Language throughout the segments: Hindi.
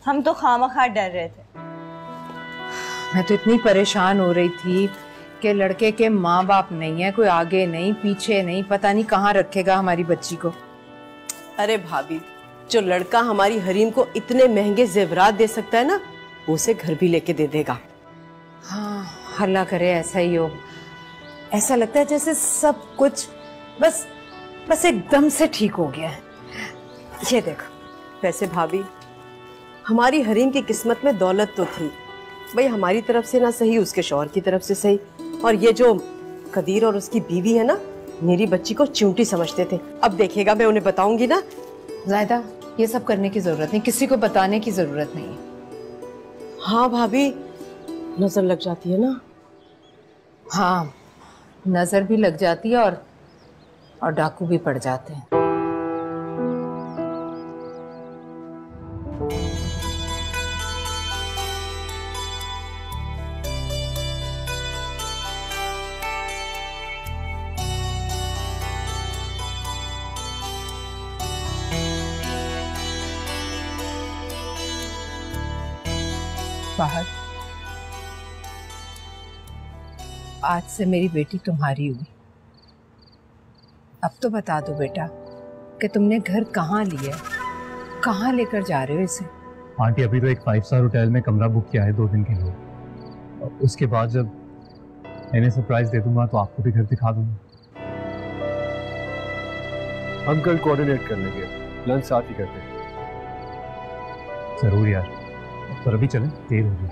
हम तो खामखा डर रहे थे। मैं तो इतनी परेशान हो रही थी कि लड़के के माँ बाप नहीं है, कोई आगे नहीं पीछे नहीं, पता नहीं कहाँ रखेगा हमारी बच्ची को। अरे भाभी, जो लड़का हमारी हरीम को इतने महंगे जेवरात दे सकता है ना, वो उसे घर भी लेके दे देगा। हाँ, अल्लाह करे ऐसा ही हो। ऐसा लगता है जैसे सब कुछ बस एकदम से ठीक हो गया है। ये देखो। वैसे भाभी, हमारी हरीम की किस्मत में दौलत तो थी भाई, हमारी तरफ से ना सही, उसके शौहर की तरफ से सही। और ये जो कदीर और उसकी बीवी है ना, मेरी बच्ची को चिंटी समझते थे। अब देखेगा, मैं उन्हें बताऊंगी ना। ज़ायदा, ये सब करने की जरूरत नहीं, किसी को बताने की जरूरत नहीं है। हाँ भाभी, नजर लग जाती है ना। हाँ, नजर भी लग जाती है और डाकू भी पड़ जाते हैं। बाहर, आज से मेरी बेटी तुम्हारी हुई। अब तो बता दो बेटा कि तुमने घर कहाँ लिया, कहाँ लेकर जा रहे हो इसे? आंटी, अभी तो एक 5 स्टार होटल में कमरा बुक किया है 2 दिन के लिए। उसके बाद जब इन्हें सरप्राइज दे दूंगा तो आपको भी घर दिखा दूंगा। हम कल कोऑर्डिनेट कर लेंगे, लंच साथ ही करते हैं। जरूर यार, पर अभी चलें, देर हो गई।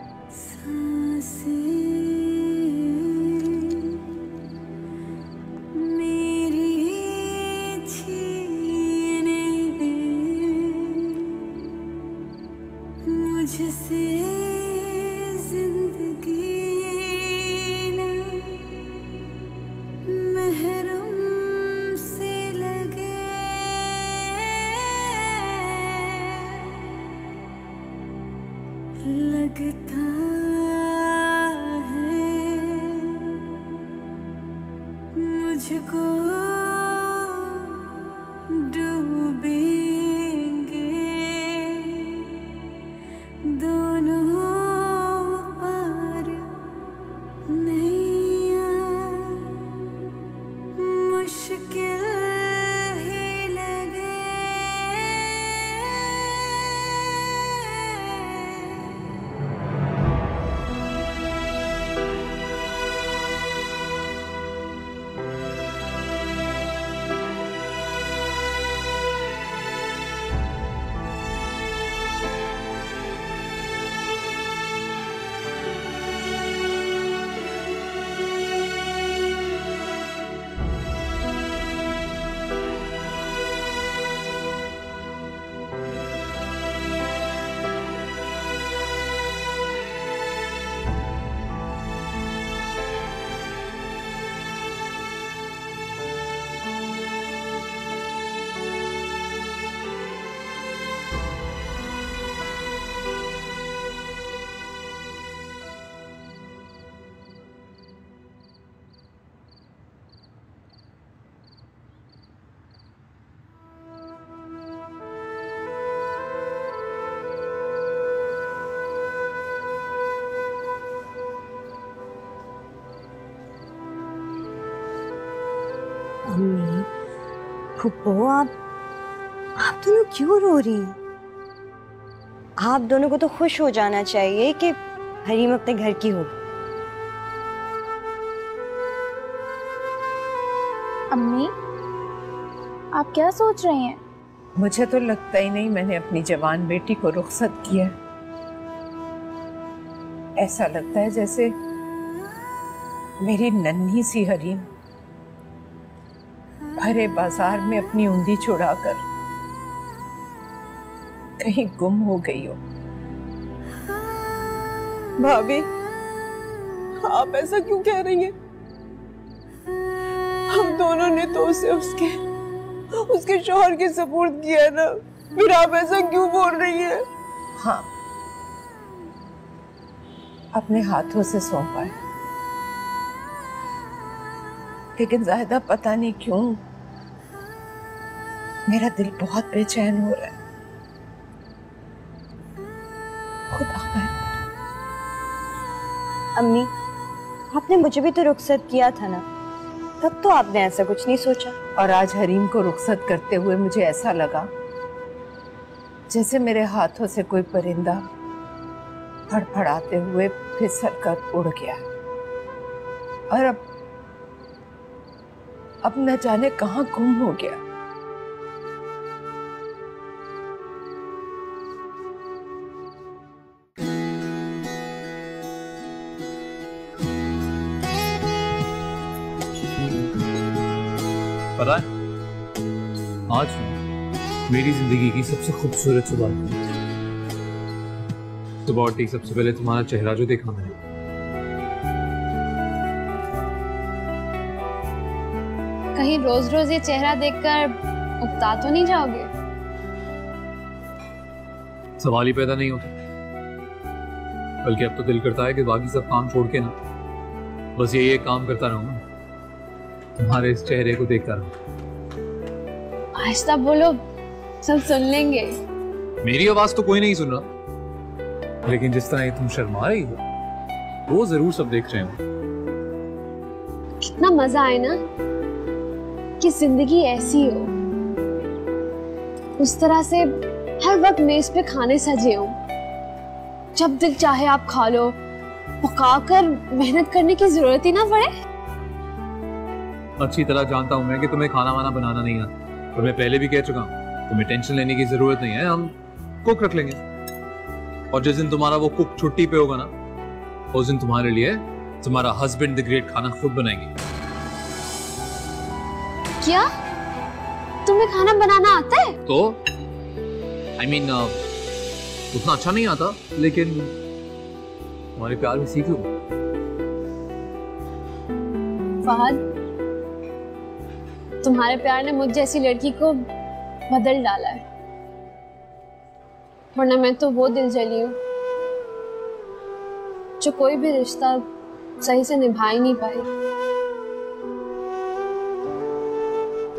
लगता है मुझको डूबेंगे दोनों पार नैया, मुश्किल ही लगे अम्मी, फुप्पो, आप दोनों क्यों रो रही हैं? आप दोनों को तो खुश हो जाना चाहिए कि हरीम अपने घर की हो। अम्मी, आप क्या सोच रही हैं? मुझे तो लगता ही नहीं मैंने अपनी जवान बेटी को रुखसत किया। ऐसा लगता है जैसे मेरी नन्ही सी हरीम भरे बाजार में अपनी उंडी छुड़ाकर कहीं गुम हो गई हो। भाभी, आप ऐसा क्यों कह रही हैं? हम दोनों ने तो उसे उसके शौहर के सपोर्ट किया है ना, फिर आप ऐसा क्यों बोल रही हैं? हाँ, अपने हाथों से सौंपा है, लेकिन ज़ाहिदा पता नहीं क्यों मेरा दिल बहुत बेचैन हो रहा है। अम्मी, आपने मुझे भी तो रुखसत किया था ना, तब तो आपने ऐसा कुछ नहीं सोचा। और आज हरीम को रुखसत करते हुए मुझे ऐसा लगा जैसे मेरे हाथों से कोई परिंदा फड़फड़ाते हुए फिसल कर उड़ गया और अब न जाने कहां गुम हो गया। पता है, आज मेरी जिंदगी की सबसे खूबसूरत सुबह थी। सुबह उठते ही सबसे पहले तुम्हारा चेहरा जो देखा मैंने, कहीं रोज रोज ये चेहरा देखकर उकता तो नहीं जाओगे? सवाल ही पैदा नहीं होता। बल्कि अब तो दिल करता है कि बाकी सब काम छोड़ के ना बस यही एक काम करता रहूं, तुम्हारे इस चेहरे को देखता रहूं। आहिस्ता बोलो, सब सुन लेंगे। मेरी आवाज तो कोई नहीं सुन रहा, लेकिन जिस तरह तुम शर्मा रही हो वो जरूर सब देख रहे हो। कितना मजा आए ना कि जिंदगी ऐसी हो, उस तरह से हर वक्त मेज पे खाने सजे हो, जब दिल चाहे आप खा लो, पकाकर मेहनत करने की जरूरत ही ना पड़े। अच्छी तरह जानता हूं मैं कि तुम्हें खाना वाना बनाना नहीं आता, और मैं पहले भी कह चुका हूं तुम्हें टेंशन लेने की जरूरत नहीं है, हम कुक रख लेंगे। और जिस दिन तुम्हारा वो कुक छुट्टी पे होगा ना, उस दिन तुम्हारे लिए तुम्हारा हस्बैंड द ग्रेट खाना खुद बनाएंगे। क्या तुम्हें खाना बनाना आता है? तो I mean, उतना अच्छा नहीं आता, लेकिन तुम्हारे प्यार में सीख लो। फहद, तुम्हारे प्यार ने मुझ जैसी लड़की को बदल डाला है, वरना मैं तो वो दिल जली हूं जो कोई भी रिश्ता सही से निभा ही नहीं पाई,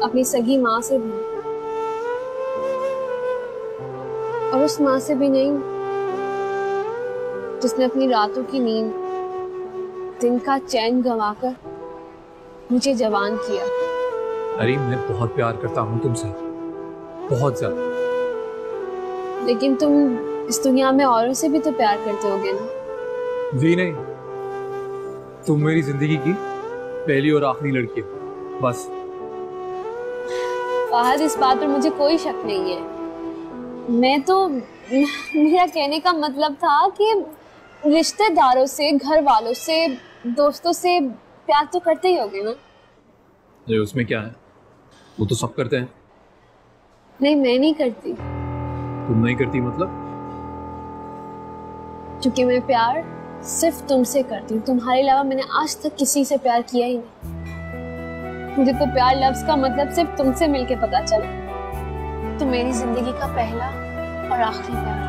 अपनी सगी माँ से भी, और उस माँ से भी नहीं जिसने अपनी रातों की नींद, दिन का चैन गंवाकर मुझे जवान किया। अरे मैं बहुत प्यार करता हूँ तुमसे, बहुत ज्यादा। लेकिन तुम इस दुनिया में औरों से भी तो प्यार करते होगे ना? जी नहीं, तुम मेरी जिंदगी की पहली और आखिरी लड़की हो, बस। फहद, इस बात पर मुझे कोई शक नहीं है। मैं तो, मेरा कहने का मतलब था कि रिश्तेदारों से, घर वालों से, दोस्तों से प्यार तो करते ही होगे ना? ये उसमें क्या है, वो तो सब करते हैं। नहीं, मैं नहीं करती। तुम नहीं करती मतलब? क्योंकि मैं प्यार सिर्फ तुमसे करती हूँ, तुम्हारे अलावा मैंने आज तक किसी से प्यार किया ही नहीं। मुझे तो प्यार लफ्ज का मतलब सिर्फ तुमसे मिलके पता चला। तुम मेरी जिंदगी का पहला और आखिरी प्यार।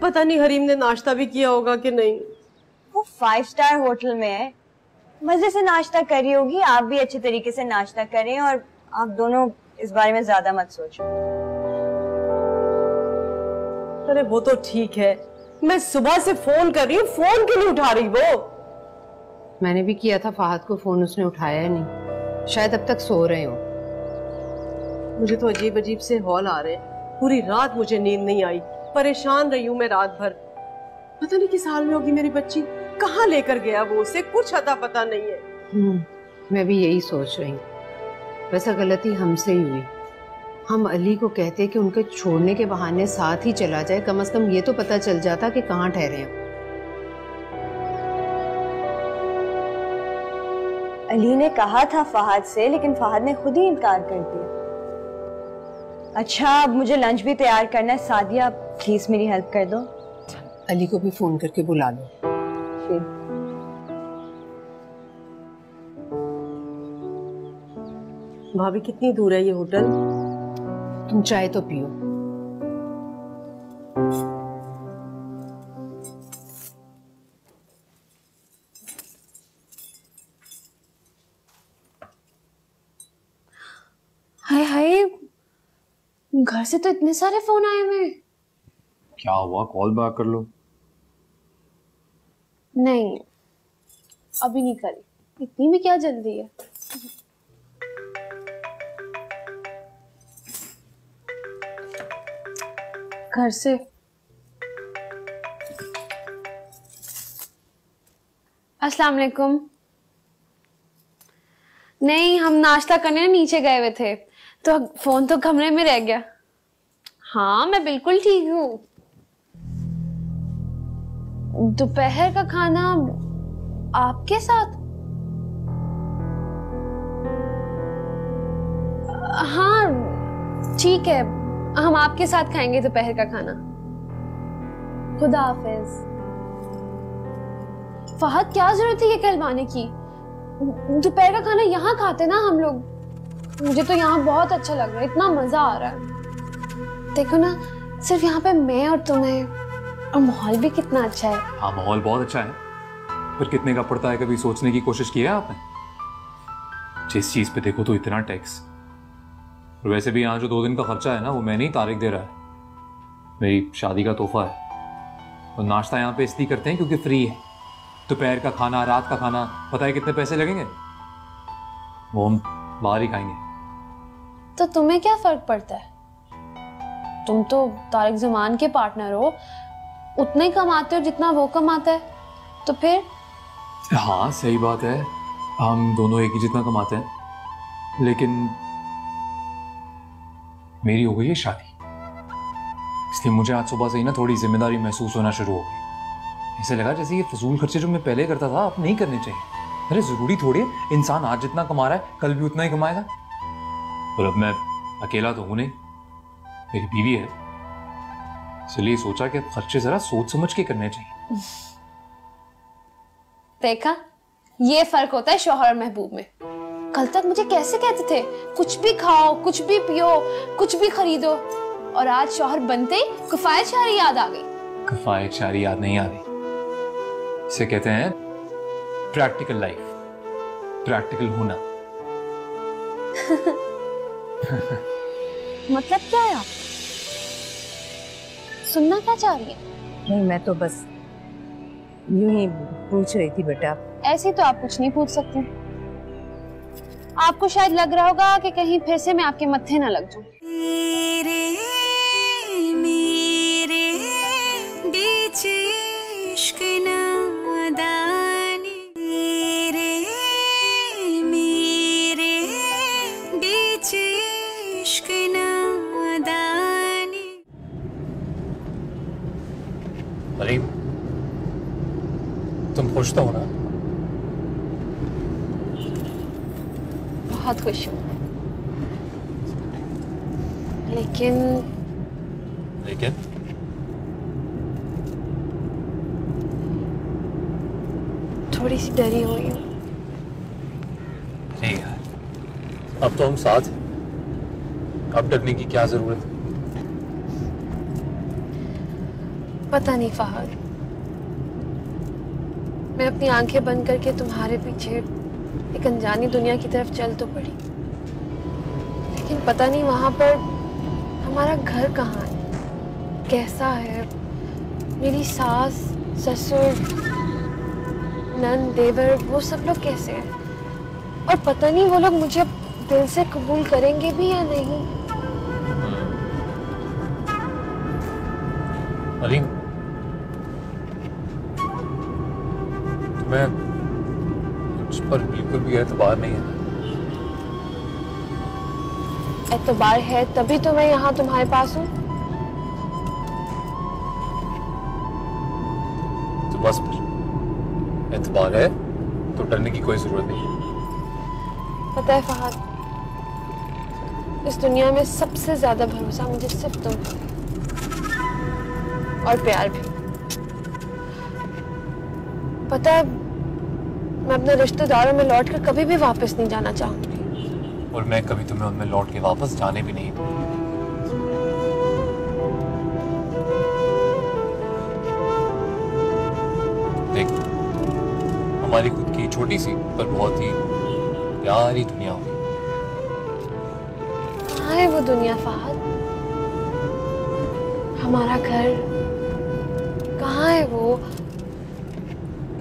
पता नहीं हरीम ने नाश्ता भी किया होगा कि नहीं। वो 5 स्टार होटल में है, मजे से नाश्ता करी होगी। आप भी अच्छे तरीके से नाश्ता करें और आप दोनों इस बारे में ज्यादा मत सोचो। अरे वो तो ठीक है, मैं सुबह से फोन कर रही हूँ, फोन क्यों नहीं उठा रही वो? मैंने भी किया था फहद को फोन, उसने उठाया नहीं, शायद अब तक सो रहे हो। मुझे तो अजीब अजीब से हॉल आ रहे हैं, पूरी रात मुझे नींद नहीं आई, परेशान रही हूँ मैं रात भर। पता नहीं किस हाल में होगी मेरी बच्ची, कहाँ लेकर गया वो उसे, कुछ अता पता नहीं है। मैं भी यही सोच रही हूँ, वैसा गलती हमसे ही हुई। हम अली को कहते कि उनके छोड़ने के बहाने साथ ही चला जाए, कम से कम ये तो पता चल जाता कि कहाँ ठहरे हैं। अली ने कहा था फहद से, लेकिन फहद ने खुद ही इनकार कर दिया। अच्छा, अब मुझे लंच भी तैयार करना है। सादिया, प्लीज मेरी हेल्प कर दो। अली को भी फोन करके बुला लो। भाभी कितनी दूर है ये होटल? तुम चाय तो पियो। हाय हाय, घर से तो इतने सारे फोन आए हुए। क्या हुआ, कॉल बैक कर लो। नहीं, अभी नहीं करी, इतनी भी क्या जल्दी है। घर से अस्सलाम वालेकुम। नहीं, हम नाश्ता करने नीचे गए हुए थे तो फोन तो कमरे में रह गया। हाँ, मैं बिल्कुल ठीक हूँ। दोपहर का खाना आपके साथ? हाँ ठीक है, हम आपके साथ खाएंगे दोपहर का खाना। खुदा हाफिज। फहद, क्या जरूरत है ये कहलवाने की? दोपहर का खाना यहाँ खाते ना हम लोग। मुझे तो यहाँ बहुत अच्छा लग रहा है, इतना मजा आ रहा है। देखो ना, सिर्फ यहाँ पे मैं और तुम है, और माहौल भी कितना अच्छा है। हाँ, माहौल बहुत अच्छा है, पर कितने का पड़ता है कभी सोचने की कोशिश की है आपने? जिस चीज पे देखो तो इतना टैक्स। और वैसे भी यहाँ जो 2 दिन का खर्चा है ना, वो मैं नहीं, तारिक दे रहा है, मेरी शादी का तोहफा है। और नाश्ता यहाँ पे इसलिए करते हैं क्योंकि फ्री है। दोपहर का खाना, रात का खाना, पता है कितने पैसे लगेंगे? वो हम बाहर ही खाएंगे। तो तुम्हें क्या फर्क पड़ता है? तुम तो तारिक जमान के पार्टनर हो, उतने ही कमाते हो जितना वो कमाता है, तो फिर? हाँ सही बात है, हम दोनों एक ही जितना कमाते हैं, लेकिन मेरी हो गई है शादी, इसलिए मुझे आज सुबह से ही ना थोड़ी जिम्मेदारी महसूस होना शुरू हो गई। ऐसे लगा जैसे ये फजूल खर्चे जो मैं पहले करता था अब नहीं करने चाहिए। अरे जरूरी थोड़ी है इंसान आज जितना कमा रहा है कल भी उतना ही कमाएगा। और अब मैं अकेला तो हूं नहीं, मेरी बीवी है, इसलिए सोचा कि खर्चे जरा सोच समझ के करने चाहिए। देखा, ये फर्क होता है शौहर और महबूब में। कल तक मुझे कैसे कहते थे कुछ भी खाओ, कुछ भी पियो, कुछ भी खरीदो, और आज शौहर बनते ही किफायत शारी याद आ गई। किफायत शारी याद नहीं आ गई, इसे कहते हैं प्रैक्टिकल लाइफ, प्रैक्टिकल होना। मतलब क्या है आप? सुनना क्या चाह रही है? नहीं, मैं तो बस यूं ही पूछ रही थी बेटा। ऐसे तो आप कुछ नहीं पूछ सकते। आपको शायद लग रहा होगा कि कहीं फिर से मैं आपके मत्थे ना लग जाऊं। मेरे बीच इश्क नादानी, मेरे बीच इश्क नादानी। अरे तुम खुश तो हो ना? बहुत खुश हूँ, लेकिन थोड़ी सी डरी हुई हूँ। ठीक है, अब तो हम साथ हैं, अब डरने की क्या जरूरत है? पता नहीं फहद, मैं अपनी आंखें बंद करके तुम्हारे पीछे एक अनजानी दुनिया की तरफ चल तो पड़ी, लेकिन पता नहीं वहां पर हमारा घर कहाँ है, कैसा है, मेरी सास, ससुर, नंद, देवर, वो सब लोग कैसे हैं, और पता नहीं वो लोग मुझे दिल से कबूल करेंगे भी या नहीं। अलीम, तुम्हें मुझ पर बिल्कुल भी एतबार नहीं है। एतबार है तभी तो मैं यहाँ तुम्हारे पास हूँ। तो बस फिर एतबार है तो डरने की कोई जरूरत नहीं है। पता है फहद, इस दुनिया में सबसे ज्यादा भरोसा मुझे सिर्फ तुम पे, और प्यार भी। पता है, मैं अपने रिश्तेदारों में लौट कर कभी भी वापस नहीं जाना चाहूंगी, और मैं कभी तुम्हें उनमें लौट के वापस जाने भी नहीं दूंगा। देख, हमारी खुद की छोटी सी पर बहुत ही प्यारी दुनिया होगी। कहाँ है वो दुनिया फहद? हमारा घर कहाँ है वो?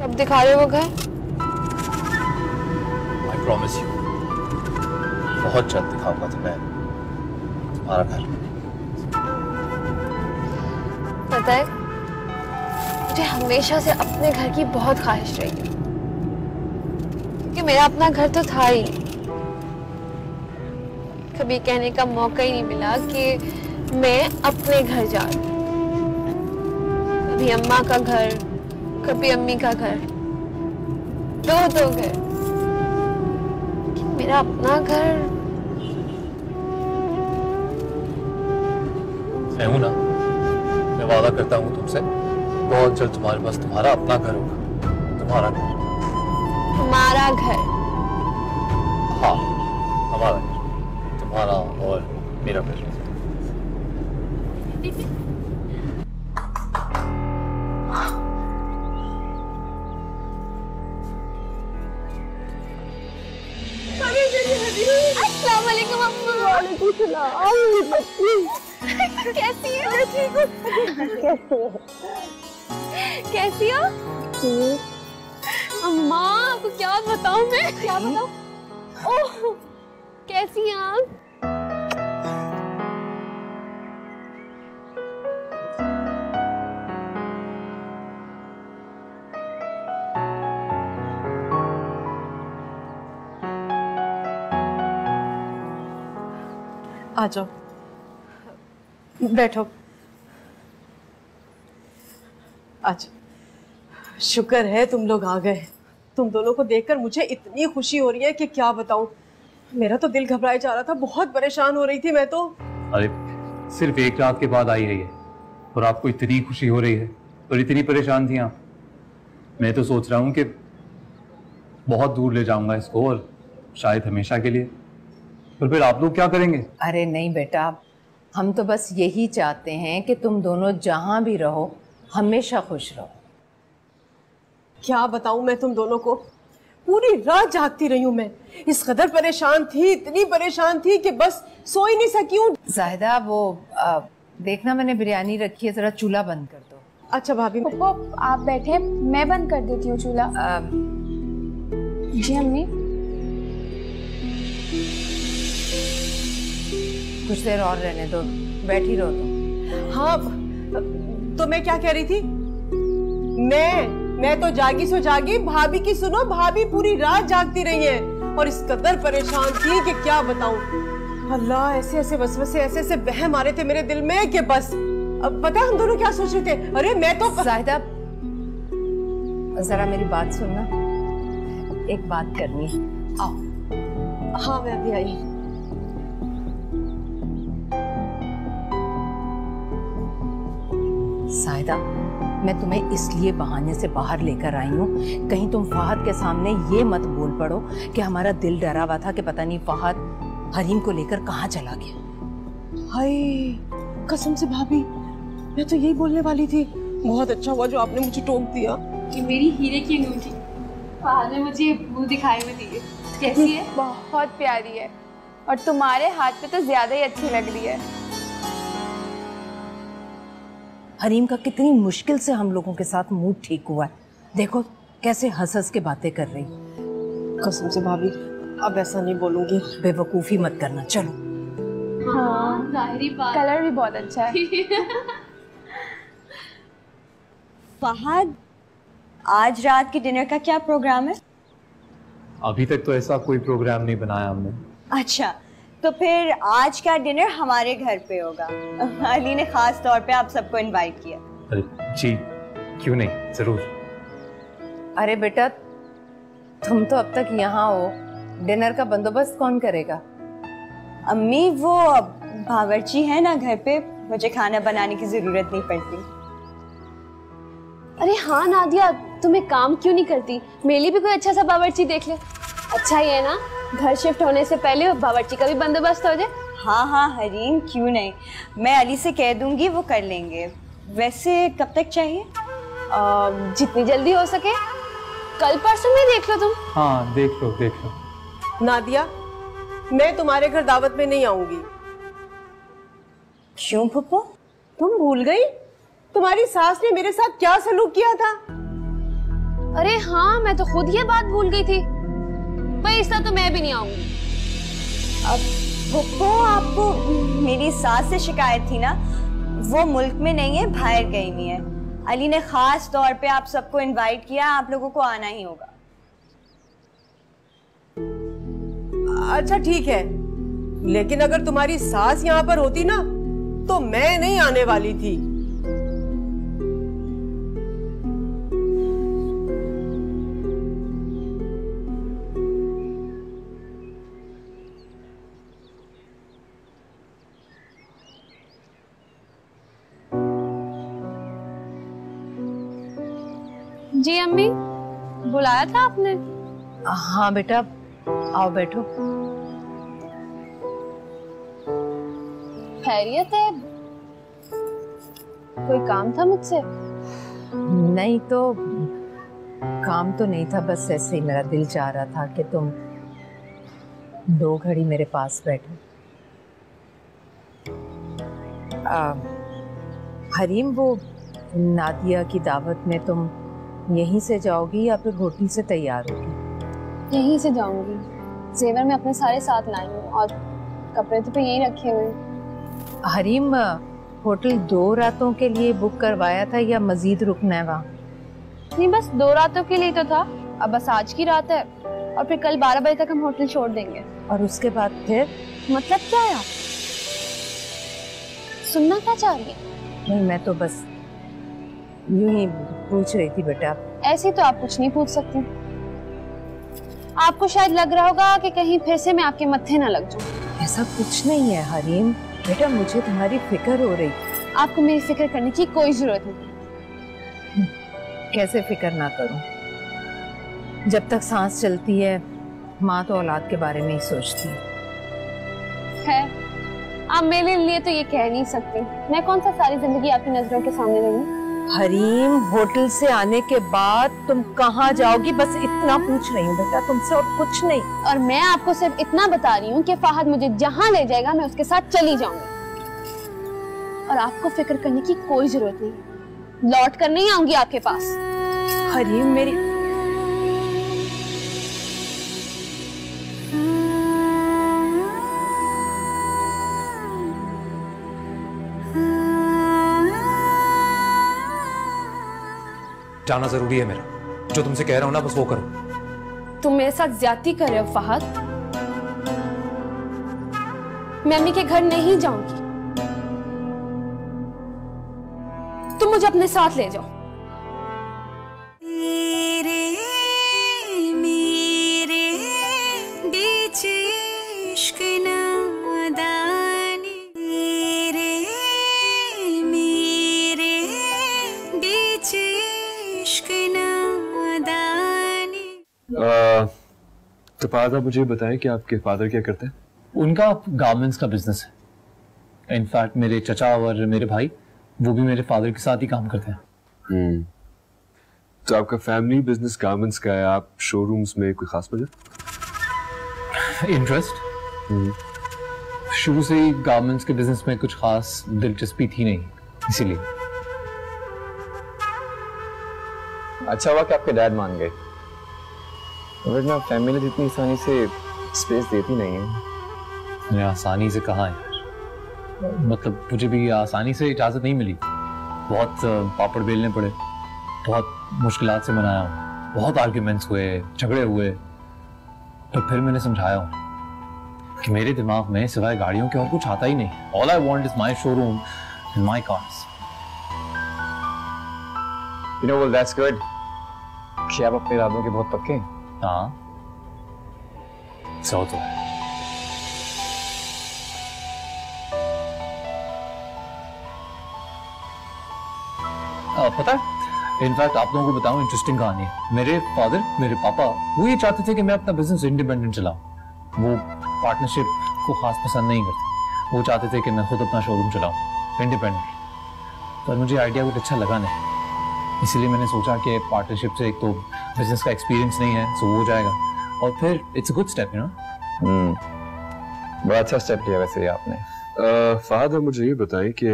कब दिखा रहे हो वो घर? आई प्रॉमिस यू, बहुत जल्द दिखाऊंगा तुम्हें तुम्हारा घर। पता है, मुझे हमेशा से अपने घर की बहुत ख्वाहिश रही है, क्योंकि मेरा अपना घर तो था ही नहीं। कभी कहने का मौका ही नहीं मिला कि मैं अपने घर जा रही हूँ। कभी अम्मा का घर, कभी अम्मी का घर, दो घर। मेरा अपना घर मैं हूं ना, मैं वादा करता हूँ तुमसे, बहुत जल्द तुम्हारे पास तुम्हारा अपना घर होगा। तुम्हारा घर। हमारा घर? हाँ, हमारा घर, तुम्हारा और मेरा घर। अस्सलाम वालेकुम अम्मा। वालेकुम सलाम। कैसी हो? कैसी हो? अम्मा, आपको क्या बताऊं मैं? क्या बताऊं? ओह, कैसी हैं आप? आ जाओ, बैठो। अच्छा, शुक्र है तुम लोग आ गए। तुम दोनों को देखकर मुझे इतनी खुशी हो रही है कि क्या बताऊं। मेरा तो दिल घबराए जा रहा था, बहुत परेशान हो रही थी मैं तो। अरे सिर्फ एक रात के बाद आई है ये, और आपको इतनी खुशी हो रही है और इतनी परेशान थी आप। मैं तो सोच रहा हूँ कि बहुत दूर ले जाऊंगा इसको, और शायद हमेशा के लिए। तो फिर आप लोग क्या करेंगे? अरे नहीं बेटा, हम तो बस यही चाहते हैं कि तुम दोनों जहां भी रहो हमेशा खुश रहो। क्या बताऊं मैं तुम दोनों को, पूरी रात जागती रही हूं मैं। इस कदर परेशान थी, इतनी परेशान थी कि बस सो ही नहीं सकी हूँ। जाहिदा, वो देखना मैंने बिरयानी रखी है, जरा चूल्हा बंद कर दो। अच्छा भाभी। पप्पा आप बैठे, मैं बंद कर देती हूँ चूल्हा। जी अम्मी। कुछ देर और रहने दो, बैठी रहो तुम। हाँ, तो मैं क्या कह रही थी, मैं तो जागी सो जागी, भाभी की सुनो, भाभी पूरी रात जागती रही है और इस कदर परेशान थी कि क्या बताऊं। अल्लाह, ऐसे ऐसे वसवसे, ऐसे ऐसे वहम आ रहे थे मेरे दिल में कि बस। अब पता है हम दोनों क्या सोच रहे थे? अरे मैं तो। जाहिदा, जरा मेरी बात सुनना, एक बात करनी है, आओ। हाँ, मैं अभी आई। साहिदा, मैं तुम्हें इसलिए बहाने से बाहर लेकर आई हूँ, कहीं तुम फहद के सामने ये मत बोल पड़ो कि हमारा दिल डरा हुआ था कि पता नहीं फहद हरीम को लेकर कहाँ चला गया। हाय, कसम से भाभी, मैं तो यही बोलने वाली थी। बहुत अच्छा हुआ जो आपने मुझे टोक दिया। ये मेरी हीरे की अंगूठी फहद ने मुझे मुंह दिखाए में दी है। कैसी है? बहुत प्यारी है, और तुम्हारे हाथ पे तो ज्यादा ही अच्छी लग रही है। हरीम का कितनी मुश्किल से हम लोगों के साथ मूड ठीक हुआ है, देखो कैसे हंस हंस के बातें कर रही। कसम से भाभी, अब ऐसा नहीं बोलूंगी। बेवकूफी मत करना, चलो। हाँ, जाहिरी बात। कलर भी बहुत अच्छा है। फहद, आज रात के डिनर का क्या प्रोग्राम है? अभी तक तो ऐसा कोई प्रोग्राम नहीं बनाया हमने। अच्छा, तो फिर आज का डिनर हमारे घर पे होगा। अली ने खास तौर पे आप सबको इनवाइट किया। अरे जी, क्यों नहीं, जरूर। अरे बेटा, तुम तो अब तक यहाँ हो, डिनर का बंदोबस्त कौन करेगा? अम्मी, वो बावर्ची है ना घर पे, मुझे खाना बनाने की जरूरत नहीं पड़ती। अरे हाँ नादिया, तुम एक काम क्यों नहीं करती, मेरे लिए भी कोई अच्छा सा बावर्ची देख ले। अच्छा ही है ना, घर शिफ्ट होने से पहले बावर्ची का भी बंदोबस्त हो जाए। हाँ हाँ हरीम, क्यों नहीं, मैं अली से कह दूंगी, वो कर लेंगे। वैसे कब तक चाहिए? जितनी जल्दी हो सके, कल परसों में देख लो तुम। हाँ, देख लो देख लो। नादिया, मैं तुम्हारे घर दावत में नहीं आऊंगी। क्यों पप्पू? तुम भूल गई तुम्हारी सास ने मेरे साथ क्या सलूक किया था? अरे हाँ, मैं तो खुद ये बात भूल गई थी। भाई इस तो मैं भी नहीं आऊंगी। अब फुप्पो, आपको मेरी सास से शिकायत थी ना, वो मुल्क में नहीं है, बाहर गई हुई है। अली ने खास तौर पे आप सबको इनवाइट किया, आप लोगों को आना ही होगा। अच्छा ठीक है, लेकिन अगर तुम्हारी सास यहाँ पर होती ना तो मैं नहीं आने वाली थी। जी अम्मी, बुलाया था आपने? हाँ बेटा, आओ बैठो। खैरियत है? कोई काम था मुझसे? नहीं तो काम तो नहीं था, बस ऐसे ही मेरा दिल चाह रहा था कि तुम 2 घड़ी मेरे पास बैठो। हरीम, वो नादिया की दावत में तुम यहीं से जाओगी या फिर होटल से तैयार होगी? यहीं से जाऊंगी। जेवर में अपने सारे साथ लाई हूँ और कपड़े तो यहीं रखे हुए हैं। हरीम, होटल 2 रातों के लिए बुक करवाया था या मजीद रुकना है वहाँ? नहीं, बस 2 रातों के लिए तो था। अब बस आज की रात है और फिर कल 12 बजे तक हम होटल छोड़ देंगे। और उसके बाद फिर? मतलब क्या है आप सुनना क्या चाह रही है? नहीं, मैं तो बस यूं ही पूछ रही थी बेटा। ऐसे तो आप कुछ नहीं पूछ सकती। आपको शायद लग रहा होगा कि कहीं फिर से मैं आपके मत्थे ना लग जाऊं। ऐसा कुछ नहीं है हरीम, बेटा मुझे तुम्हारी फिक्र हो रही। आपको मेरी फिक्र करने की कोई जरूरत नहीं। कैसे फिक्र ना करूं? जब तक सांस चलती है माँ तो औलाद के बारे में ही सोचती है। आप मेरे लिए तो ये कह नहीं सकती। मैं कौन सा सारी जिंदगी आपकी नजरों के सामने रहूं? हरीम, होटल से आने के बाद तुम कहाँ जाओगी, बस इतना पूछ रही हूँ बेटा तुमसे, और कुछ नहीं। और मैं आपको सिर्फ इतना बता रही हूँ कि फहद मुझे जहाँ ले जाएगा मैं उसके साथ चली जाऊंगी। और आपको फिक्र करने की कोई जरूरत नहीं। लौट कर नहीं आऊंगी आपके पास। हरीम मेरी जाना जरूरी है मेरा। जो तुमसे कह रहा हूं ना बस वो करो। तुम मेरे साथ ज्यादती कर रहे हो फहद। मैं अम्मी के घर नहीं जाऊंगी। तुम मुझे अपने साथ ले जाओ। मेरे बीच इश्क नादानी, मेरे बीच इश्क नादानी। तो फादर मुझे बताएं कि आपके फादर क्या करते हैं? उनका गारमेंट्स का बिजनेस है। इनफैक्ट मेरे चचा और मेरे भाई वो भी मेरे फादर के साथ ही काम करते हैं। तो आपका फैमिली बिजनेस गारमेंट्स का है, आप शोरूम्स में कोई खास वजह? इंटरेस्ट? शुरू से ही गारमेंट्स के बिजनेस में कुछ खास दिलचस्पी थी नहीं, इसीलिए। अच्छा हुआ कि आपके डैड मान गए, वरना फैमिली इतनी आसानी से स्पेस देती नहीं है। मैंने आसानी से कहा है, मतलब मुझे भी आसानी से इजाजत नहीं मिली। बहुत पापड़ बेलने पड़े, बहुत मुश्किलात से मनाया हूँ, बहुत आर्ग्यूमेंट्स हुए, झगड़े हुए। तो फिर मैंने समझाया हूँ कि मेरे दिमाग में सिवाय गाड़ियों के और कुछ आता ही नहीं। All I want is my showroom and my cars. You know, well, that's good कि आप अपने इरादों के बहुत पक्के हैं। हाँ, सो तो है। पता है, इनफैक्ट आप लोगों को बताऊं इंटरेस्टिंग कहानी है। मेरे फादर, मेरे पापा, वो ये चाहते थे कि मैं अपना बिजनेस इंडिपेंडेंट चलाऊं। वो पार्टनरशिप को खास पसंद नहीं करते। वो चाहते थे कि मैं खुद अपना शोरूम चलाऊं इंडिपेंडेंट। पर मुझे आइडिया कुछ अच्छा लगा नहीं, इसलिए मैंने सोचा कि पार्टनरशिप से एक तो बिजनेस का एक्सपीरियंस नहीं है, सो वो हो जाएगा, और फिर it's a good step, you know. बड़ा अच्छा स्टेप लिया वैसे आपने। फादर मुझे ये बताएं कि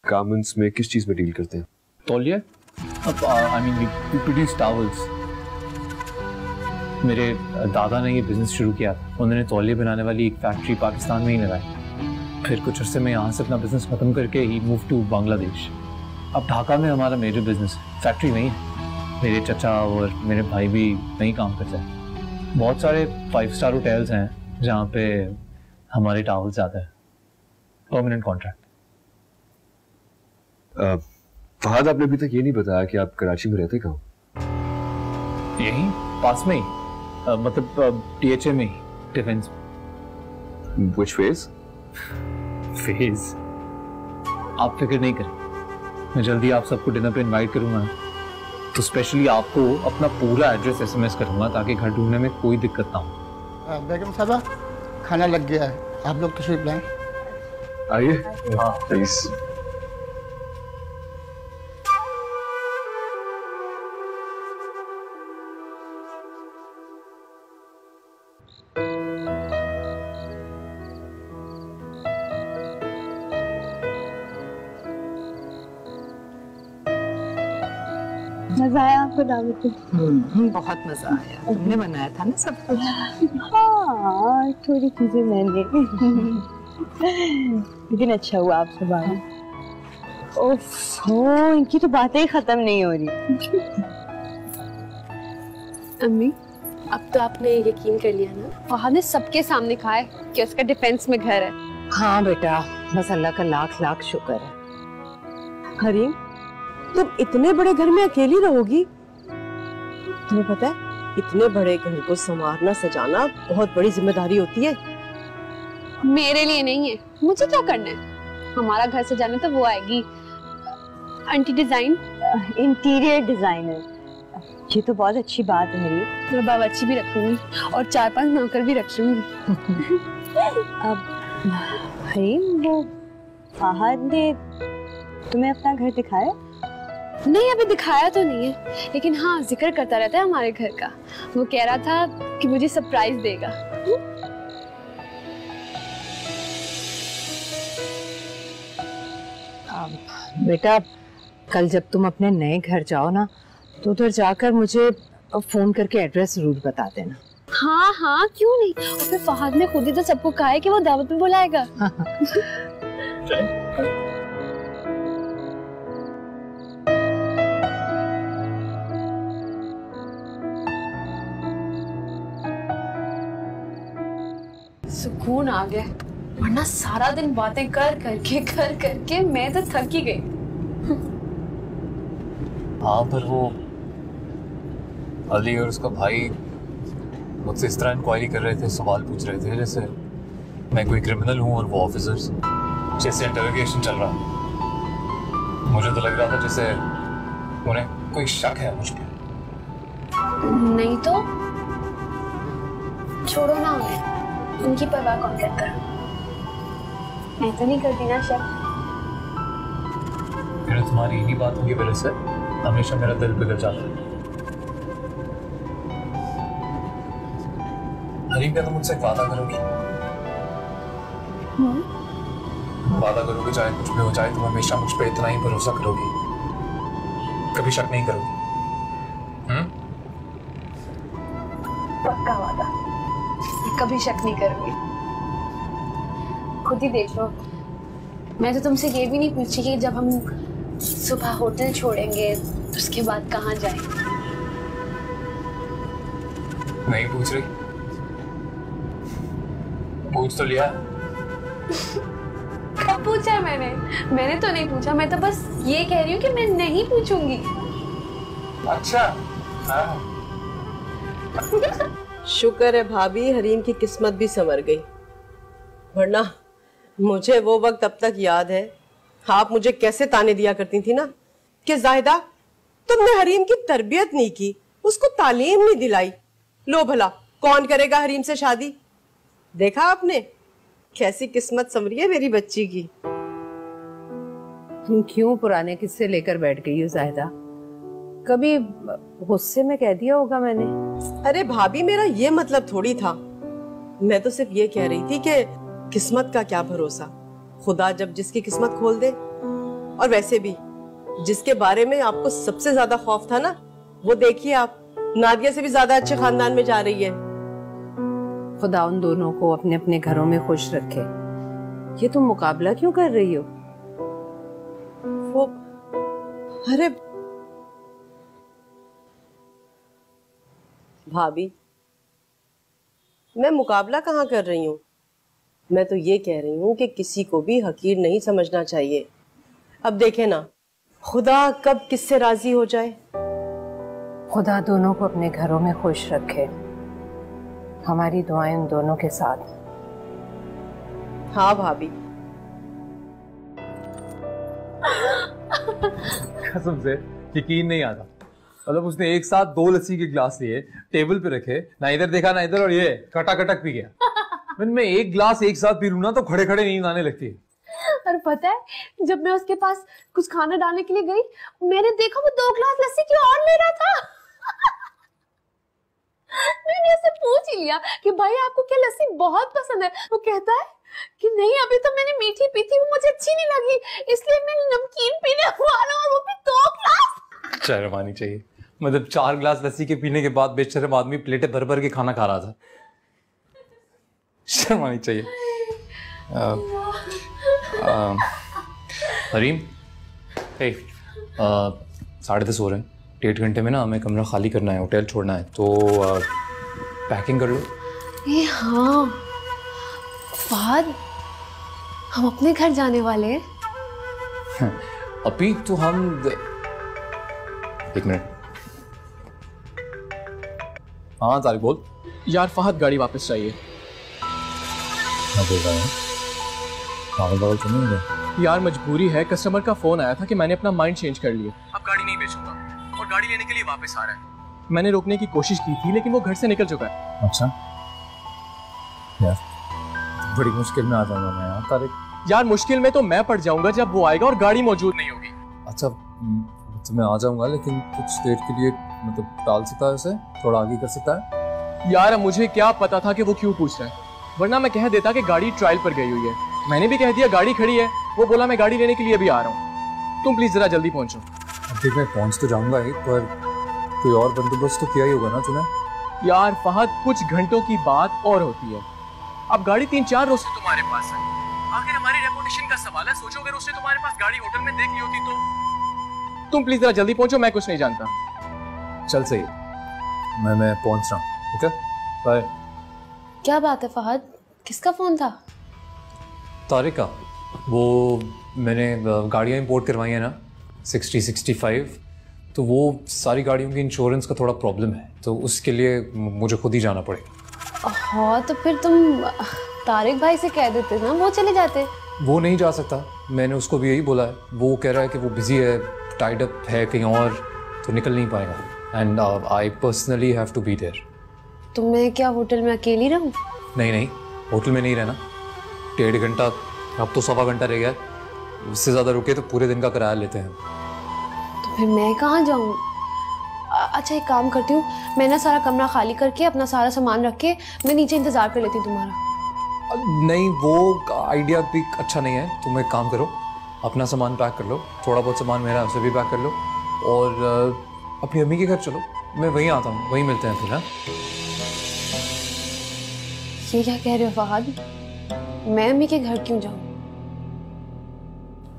गारमेंट्स में किस चीज में डील करते हैं? तौलिया, I mean, we produce towels. मेरे दादा ने ये बिजनेस शुरू किया। उन्होंने तौलिए बनाने वाली एक फैक्ट्री पाकिस्तान में ही लगाई। फिर कुछ अर्से में यहाँ से अपना बिजनेस खत्म करके ही मूव टू बांग्लादेश। अब ढाका में हमारा मेजर बिजनेस फैक्ट्री नहीं है। मेरे चचा और मेरे भाई भी नहीं काम करते हैं। बहुत सारे 5 स्टार होटल्स हैं जहाँ पे हमारे टावल्स आते हैं। Permanent contract. फहद, आपने अभी तक ये नहीं बताया कि आप कराची में रहते कहाँ? यहीं पास में ही, मतलब THA में ही, डिफेंस। Which phase? फेज आप फिक्र नहीं करें, मैं जल्दी आप सबको डिनर पे इनवाइट करूंगा। तो स्पेशली आपको अपना पूरा एड्रेस SMS करूंगा ताकि घर ढूंढने में कोई दिक्कत ना हो। बेगम साहबा, खाना लग गया है, आप लोग तशरीफ लाएं। आइए। हाँ प्लीज। मजा आया आपको दावत में? बहुत मजा आया। तुमने बनाया था ना सब कुछ? हाँ, थोड़ी चीजें मैंने, लेकिन अच्छा हुआ आपसे बात। ओफो, इनकी तो बातें ही खत्म नहीं हो रही। अम्मी, अब तो आपने यकीन कर लिया ना? फहद ने सबके सामने कहा है कि उसका डिफेंस में घर है। हाँ बेटा, बस अल्लाह का लाख लाख शुक्र है। हरीम, तुम इतने बड़े घर में अकेली रहोगी? तुम्हें पता है, इतने बड़े घर को संवारना सजाना बहुत बड़ी जिम्मेदारी होती है। मेरे लिए नहीं है, मुझे क्या करना है? हमारा घर सजाने तो वो आएगी, आंटी डिजाइन, इंटीरियर डिजाइनर। ये तो बहुत अच्छी बात है मेरी। तो बावर्ची भी रखूंगी और 4-5 नौकर भी रख लूंगी। अब हरीम, वो फहद ने तुम्हें अपना घर दिखाया? नहीं, अभी दिखाया तो नहीं है, लेकिन हाँ जिक्र करता रहता है हमारे घर का। वो कह रहा था कि मुझे सरप्राइज देगा। बेटा, कल जब तुम अपने नए घर जाओ ना, तो उधर जाकर मुझे फोन करके एड्रेस जरूर बता देना। हाँ हाँ, क्यों नहीं। और फिर फहद ने खुद ही तो सबको कहा है कि वो दावत में बुलाएगा। सुकून आ गया, वरना सारा दिन बातें कर करके मैं तो थक ही गई। हाँ, पर वो अली और उसका भाई मुझसे इस तरह इंक्वायरी कर रहे थे, सवाल पूछ रहे थे जैसे मैं कोई क्रिमिनल हूँ और वो ऑफिसर्स, जैसे इंटरोगेशन चल रहा। मुझे तो लग रहा था जैसे उन्हें कोई शक है मुझ पर। नहीं तो छोड़ो ना उन्हें, उनकी परवाह कौन करता? मैं तो नहीं करती ना शक। फिर तुम्हारी इन्हीं बातों की वजह से हमेशा मेरा दिल बिगड़ जाता है। हरीम, क्या तुम मुझसे वादा करोगी? वादा करोगे चाहे कुछ भी हो जाए, तुम हमेशा मुझ पे इतना ही भरोसा करोगी, कभी शक नहीं करोगी? पक्का वादा, कभी शक नहीं करूंगी। खुद ही देख लो, मैं तो तुमसे ये भी नहीं पूछी कि जब हम सुबह होटल छोड़ेंगे तो उसके बाद कहाँ जाएंगे। नहीं पूछ रही? पूछ तो लिया। कब पूछा है मैंने तो नहीं पूछा। मैं तो बस ये कह रही हूँ कि मैं नहीं पूछूंगी। अच्छा, हाँ। शुक्र है भाभी, हरीम की किस्मत भी संवर गई, वरना मुझे वो वक्त अब तक याद है, आप मुझे कैसे ताने दिया करती थी ना कि जाहिदा, तुमने हरीम की तरबियत नहीं की, उसको तालीम नहीं दिलाई। लो भला कौन करेगा हरीम से शादी? देखा आपने कैसी किस्मत संवरी है मेरी बच्ची की। तुम क्यों पुराने किस्से लेकर बैठ गई हो जाहिदा? कभी गुस्से में कह दिया होगा मैंने? अरे भाभी, मेरा ये मतलब थोड़ी था। मैं तो सिर्फ ये कह रही थी कि किस्मत का क्या भरोसा, खुदा जब जिसकी किस्मत खोल दे। और वैसे भी जिसके बारे में आपको सबसे ज्यादा खौफ था ना, वो देखिए आप नादिया से भी ज्यादा अच्छे खानदान में जा रही है। खुदा उन दोनों को अपने अपने घरों में खुश रखे। ये तुम मुकाबला क्यों कर रही हो? वो अरे भाभी, मैं मुकाबला कहाँ कर रही हूँ। मैं तो ये कह रही हूँ कि किसी को भी हकीर नहीं समझना चाहिए। अब देखे ना, खुदा कब किससे राजी हो जाए। खुदा दोनों को अपने घरों में खुश रखे। हमारी दुआएं उन दोनों के साथ। हाँ भाभी। कसम से यकीन नहीं आता। मतलब उसने एक साथ 2 लस्सी के गिलास लिए, टेबल पे रखे, ना इधर देखा ना इधर, और ये कटाकटक पी गया। मैं एक गिलास एक साथ पी लूं ना तो खड़े खड़े नींद आने लगती है। और पता है, जब मैं उसके पास कुछ खाना डालने के लिए गई, मैंने देखा वो 2 ग्लास लस्सी क्यों और ले रहा था। मैंने उससे पूछ ही लिया कि भाई आपको क्या लस्सी बहुत पसंद है? वो कहता है कि नहीं, अभी तो मैंने मीठी पी थी, वो मुझे अच्छी नहीं लगी, इसलिए मैं नमकीन पीने वाला हूं, और वो भी 2 ग्लास। शर्म आनी चाहिए। मतलब 4 ग्लास लस्सी के पीने के बाद बेशर्म आदमी प्लेटें भर भर के खाना खा रहा था। शर्म आनी चाहिए। हरीम, 10:30 हो रहे हैं। 1.5 घंटे में ना हमें कमरा खाली करना है, होटल छोड़ना है, तो पैकिंग कर लो। हाँ फहद, हम अपने घर जाने वाले हैं। अभी तो हम 1 मिनट। हाँ तारिक बोल। यार फहद, गाड़ी वापस चाहिए। पागल तो नहीं है यार, मजबूरी है। कस्टमर का फोन आया था कि मैंने अपना माइंड चेंज कर लिया, अब गाड़ी नहीं बेचूंगा, और गाड़ी लेने के लिए वापस आ रहा है। मैंने रोकने की कोशिश की थी लेकिन वो घर से निकल चुका है। अच्छा यार, बड़ी मुश्किल में आ जाऊंगा मैं यार तारिक। यार मुश्किल में तो मैं पड़ जाऊंगा जब वो आएगा और गाड़ी मौजूद नहीं होगी। अच्छा तो मैं आ जाऊंगा, लेकिन कुछ देर के लिए मतलब टाल सकता है उसे, थोड़ा आगे कर सकता है? यार अब मुझे क्या पता था कि वो क्यों पूछ रहा है, वरना मैं कह देता कि गाड़ी ट्रायल पर गई हुई है। मैंने भी कह दिया गाड़ी खड़ी है, वो बोला मैं गाड़ी लेने के लिए अभी आ रहा हूँ, तुम प्लीज जरा जल्दी पहुंचो। देख मैं पहुंच तो जाऊंगा ही, पर कोई और बंदोबस्त तो किया ही होगा ना तूने? यार फहद, कुछ घंटों की बात और होती है। अब गाड़ी 3-4 रोज से तुम्हारे पास है, आखिर हमारी रेपुटेशन का सवाल है। सोचो अगर उसने तुम्हारे पास गाड़ी होटल में देख ली होती तो। तुम प्लीज जरा जल्दी पहुंचो, मैं कुछ नहीं जानता। चल सही, मैं पहुंच रहा हूँ। Okay bye. क्या बात है फहद, किसका फोन था? तारिक का। वो मैंने गाड़ियाँ इंपोर्ट करवाई है ना 60-65, तो वो सारी गाड़ियों की इंश्योरेंस का थोड़ा प्रॉब्लम है, तो उसके लिए मुझे खुद ही जाना पड़ेगा। हाँ तो फिर तुम तारिक भाई से कह देते ना, वो चले जाते। वो नहीं जा सकता, मैंने उसको भी यही बोला है। वो कह रहा है कि वो बिजी है, टाइड अप है कहीं और, तो निकल नहीं पाएगा। And I personally have to be there. तो मैं क्या होटल में अकेली रहूं? नहीं, होटल में नहीं रहना। 1.5 घंटा, अब तो 1.25 घंटा रह गया, उससे ज़्यादा रुके तो पूरे दिन का किराया लेते हैं। तो फिर मैं कहाँ जाऊँ? अच्छा एक काम करती हूँ, मैं ना सारा कमरा खाली करके अपना सारा सामान रख के मैं नीचे इंतजार कर लेती हूँ तुम्हारा। नहीं, वो आइडिया भी अच्छा नहीं है। तुम एक काम करो, अपना सामान पैक कर लो, थोड़ा बहुत सामान मेरा उसे भी पैक कर लो, और अपनी अम्मी के घर चलो। मैं वहीं आता हूँ, वहीं मिलते हैं फिर। हाँ ये क्या कह रहे हो फहद? मैं अम्मी के घर क्यों जाऊँ?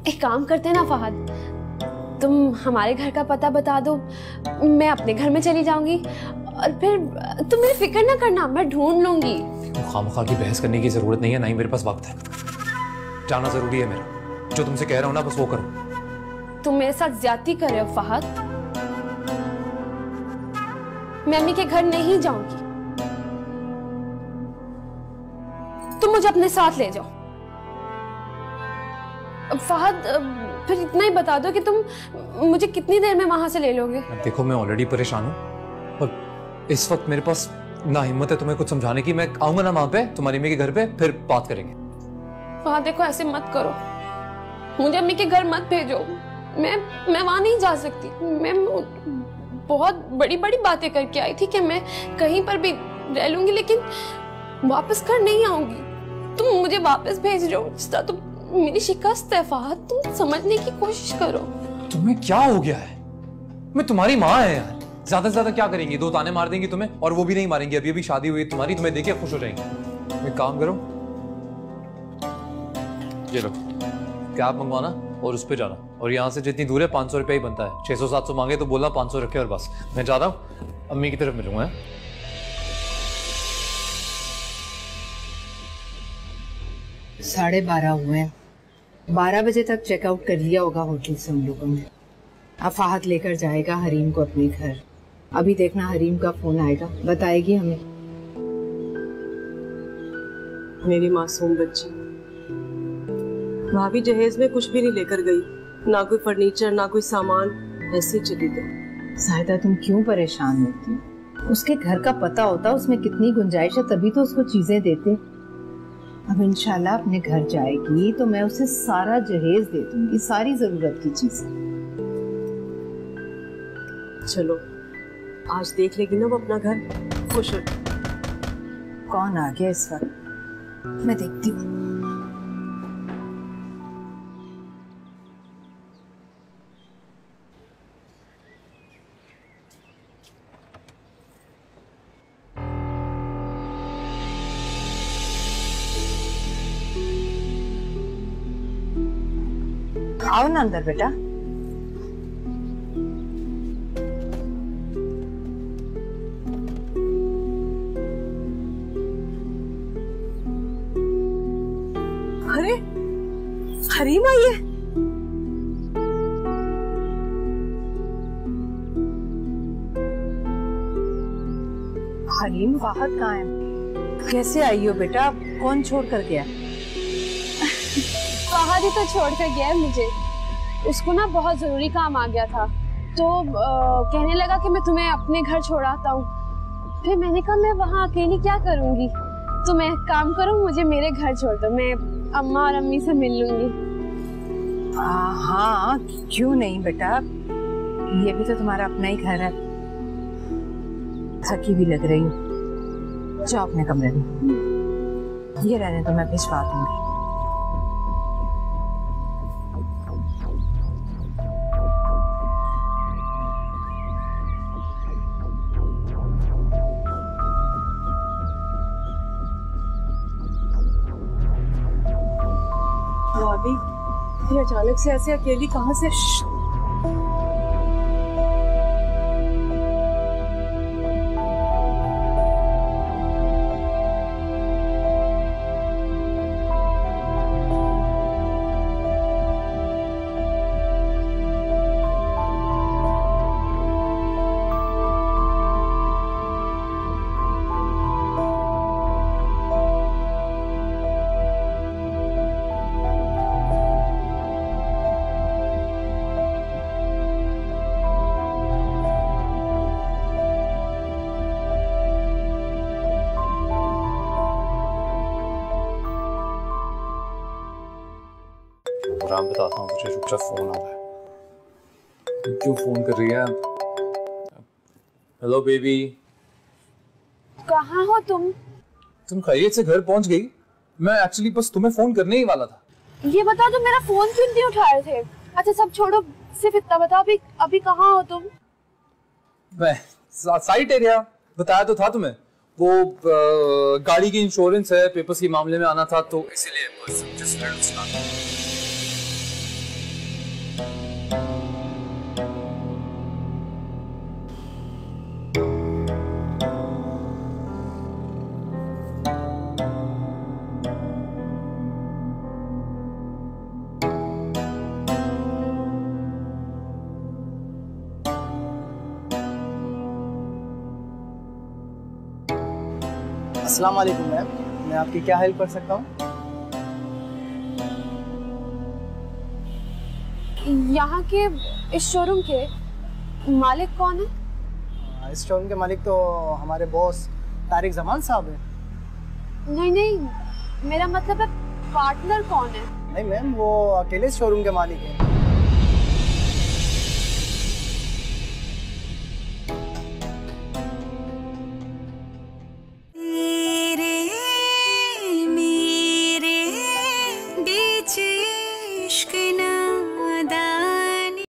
एक काम करते हैं ना फहद, तुम हमारे घर का पता बता दो, मैं अपने घर में चली जाऊंगी, और फिर तुम मेरी फिक्र ना करना, मैं ढूंढ लूंगी। खामखा की बहस करने की जरूरत नहीं है, ना ही मेरे पास वक्त है। जाना जरूरी है मेरा, जो तुमसे कह रहा हूं ना बस वो करो। तुम मेरे साथ ज्यादती कर रहे हो फहद। मैं अम्मी के घर नहीं जाऊंगी, तुम मुझे अपने साथ ले जाओ। फहद फिर इतना ही बता दो कि तुम मुझे कितनी देर में वहां से ले लोगे? देखो मैं ऑलरेडी परेशान हूँ, और इस वक्त मेरे पास ना हिम्मत है तुम्हें कुछ समझाने की। मैं आऊंगा ना वहां पे तुम्हारी अम्मी के घर पे, फिर बात करेंगे। फहद देखो ऐसे मत करो, मुझे अम्मी के घर मत भेजो। मैं वहां नहीं जा सकती। मैं बहुत बड़ी बड़ी बातें करके आई थी कि मैं कहीं पर भी रह लूंगी, लेकिन वापस घर नहीं आऊंगी। तुम मुझे वापस भेज रहे हो, जिस तरह तुम मेरी शिकस्त है फहद, तुम समझने की कोशिश करो। तुम्हें क्या हो गया है? मैं तुम्हारी माँ है यार, ज्यादा से ज्यादा क्या करेंगी? 2 ताने मार देंगी तुम्हें, और वो भी नहीं मारेंगी, अभी अभी शादी हुई तुम्हारी, तुम्हें देख के खुश हो जाएंगी। एक काम करो, ये लो कैब मंगवाना और उस पर जाना, और यहाँ से जितनी दूर है 500 रुपया ही बनता है। 600-700 मांगे तो बोलना 500 रखे और बस। मैं जा रहा हूँ, अम्मी की तरफ मिलूंगा। 12:30 हुए हैं, 12 बजे तक चेकआउट कर लिया होगा होटल से हम लोगों ने। अब फाहद लेकर जाएगा हरीम को अपने घर। अभी देखना हरीम का फोन आएगा, बताएगी हमें। मेरी मासूम बच्ची, भाभी जहेज में कुछ भी नहीं लेकर गई, ना कोई फर्नीचर ना कोई सामान, ऐसे चली गई। साहिदा तुम क्यों परेशान होती हो? उसके घर का पता होता उसमें कितनी गुंजाइश है, तभी तो उसको चीजें देते। अब इंशाल्लाह अपने घर जाएगी तो मैं उसे सारा जहेज दे दूंगी, सारी जरूरत की चीजें। चलो आज देख लेगी ना वो अपना घर, खुश हो। कौन आ गया इस वक्त? मैं देखती हूँ। आओ ना अंदर बेटा। अरे हरीम आई है। हरीम फाहद कहाँ है? कैसे आई हो बेटा? कौन छोड़ कर गया? फाहद ही तो छोड़ कर गया है मुझे। उसको ना बहुत जरूरी काम आ गया था, तो कहने लगा कि मैं तुम्हें अपने घर छोड़ाता हूँ। फिर मैंने कहा मैं वहाँ अकेली क्या करूँगी, तो मैं काम करूँ, मुझे मेरे घर छोड़ दो, मैं अम्मा और अम्मी से मिल लूंगी। हाँ क्यों नहीं बेटा, ये भी तो तुम्हारा अपना ही घर है। थकी भी लग रही हूँ, जाओ अपने कमरे में। ये रहने तो मैं भिजवा दूंगी। भाभी ये अचानक से ऐसे अकेली कहाँ से? राम बताता हूँ, मुझे चुपचाप फोन आ रहा है। क्यों फोन कर रही है? हेलो बेबी, कहाँ हो तुम? तुम खैरियत से घर पहुंच गई? मैं एक्चुअली बस तुम्हें फोन करने ही वाला था। ये बताओ तुम मेरा फोन क्यों नहीं उठा रहे थे? अच्छा सब छोड़ो, सिर्फ इतना बताओ अभी कहाँ हो तुम? मैं साइट एरिया, बताया तो था तुम्हें। वो गाड़ी की इंश्योरेंस है, पेपर्स के मामले में आना था, तो इसीलिए बस जस्ट लेट अस स्टार्ट। अस्सलाम वालेकुम मैम, मैं आपकी क्या हेल्प कर सकता हूँ? यहाँ के इस शोरूम के मालिक कौन है? इस शोरूम के मालिक तो हमारे बॉस तारिक जमान साहब है। नहीं, मेरा मतलब है पार्टनर कौन है? नहीं मैम, वो अकेले शोरूम के मालिक हैं।